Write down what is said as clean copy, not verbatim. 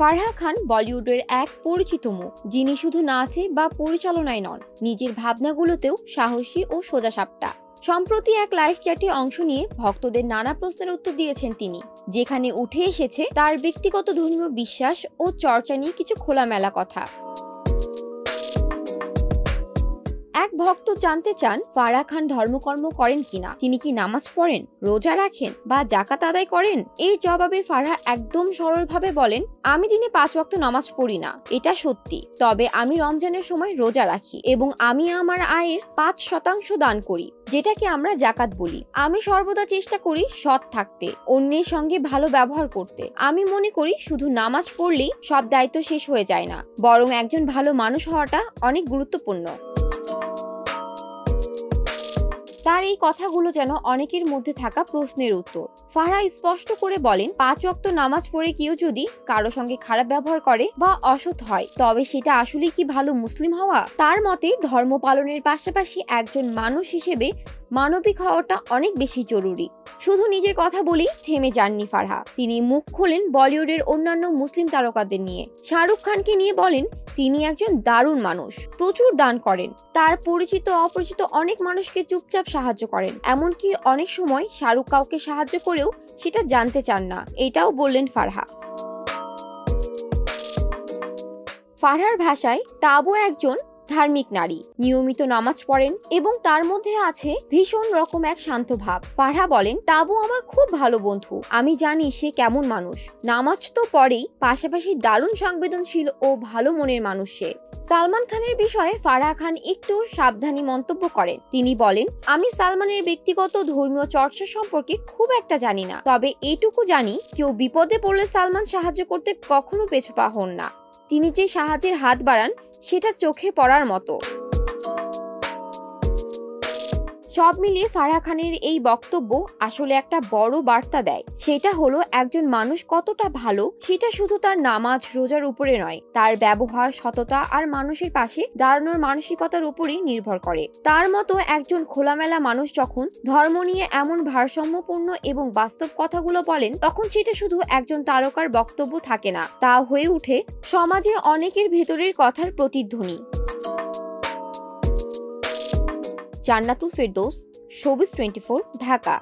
ফারহা খান বলিউডের এক পরিচিত মুখ, যিনি শুধু নাচে বা পরিচালনায় নন, নিজের ভাবনাগুলোতেও সাহসী ও সোজাসাপটা। সম্প্রতি এক লাইভ চ্যাটে অংশ নিয়ে ভক্তদের নানা প্রশ্নের উত্তর দিয়েছেন তিনি, যেখানে উঠে এসেছে তার ব্যক্তিগত ধর্মীয় বিশ্বাস ও চর্চা নিয়ে কিছু খোলামেলা কথা। এক ভক্ত জানতে চান ফারহা খান ধর্মকর্ম করেন কিনা, তিনি কি নামাজ পড়েন, রোজা রাখেন বা জাকাত আদায় করেন। এর জবাবে ফারহা একদম সরলভাবে বলেন, আমি দিনে 5 ওয়াক্ত নামাজ পড়ি না, এটা সত্যি, তবে আমি রমজানের সময় রোজা রাখি এবং আমি আমার আয়ের 5% দান করি, যেটাকে আমরা জাকাত বলি। আমি সর্বদা চেষ্টা করি সৎ থাকতে, অন্যের সঙ্গে ভালো ব্যবহার করতে। আমি মনে করি শুধু নামাজ পড়লেই সব দায়িত্ব শেষ হয়ে যায় না, বরং একজন ভালো মানুষ হওয়াটা অনেক গুরুত্বপূর্ণ। তার এই কথাগুলো যেন অনেকের মধ্যে থাকা প্রশ্নের উত্তর। ফারহা স্পষ্ট করে বলেন, 5 ওয়াক্ত নামাজ পড়ে কেউ যদি কারো সঙ্গে খারাপ ব্যবহার করে বা অসৎ হয়, তবে সেটা আসলে কি ভালো মুসলিম হওয়া? তার মতে ধর্ম পালনের পাশাপাশি একজন মানুষ হিসেবে মানবিক হওয়াটা অনেক বেশি জরুরি। শুধু নিজের কথা বলেই থেমে যাননি ফারহা, তিনি মুখ খোলেন বলিউডের অন্যান্য মুসলিম তারকাদের নিয়ে। শাহরুখ খানকে নিয়ে বলেন, তিনি একজন দারুণ মানুষ, প্রচুর দান করেন, তার পরিচিত অপরিচিত অনেক মানুষকে চুপচাপ সাহায্য করেন, এমনকি অনেক সময় শাহরুখ কাউকে সাহায্য করেও সেটা জানতে চান না, এটাও বললেন ফারহা। ফারহার ভাষায় তাবু একজন ধার্মিক নারী, নিয়মিত নামাজ পড়েন এবং তার মধ্যে আছে ভীষণ রকম এক শান্ত ভাব। ফারহা বলেন, তাবু আমার খুব ভালো বন্ধু, আমি জানি সে কেমন মানুষ। নামাজ তো পড়েই, পাশাপাশি দারুণ সংবেদনশীল ও ভালো মনের মানুষ সে। সালমান খানের বিষয়ে ফারহা খান একটু সাবধানী মন্তব্য করেন। তিনি বলেন, আমি সালমানের ব্যক্তিগত ধর্মীয় চর্চা সম্পর্কে খুব একটা জানি না, তবে এটুকু জানি কেউ বিপদে পড়লে সালমান সাহায্য করতে কখনো পেছপা হন না। তিনি যে সাহায্যের হাত বাড়ান সেটা চোখে পড়ার মতো। সব মিলিয়ে ফারহা খানের এই বক্তব্য আসলে একটা বড় বার্তা দেয়। সেটা হলো একজন মানুষ কতটা ভালো সেটা শুধু তার নামাজ রোজার উপরে নয়, তার ব্যবহার, সততা আর মানুষের পাশে দাঁড়ানোর মানসিকতার উপরই নির্ভর করে। তার মতো একজন খোলামেলা মানুষ যখন ধর্ম নিয়ে এমন ভারসাম্যপূর্ণ এবং বাস্তব কথাগুলো বলেন, তখন সেটা শুধু একজন তারকার বক্তব্য থাকে না, তা হয়ে ওঠে সমাজে অনেকের ভেতরের কথার প্রতিধ্বনি। জান্নাতুল ফেরদৌস, শোবিজ 24, ঢাকা।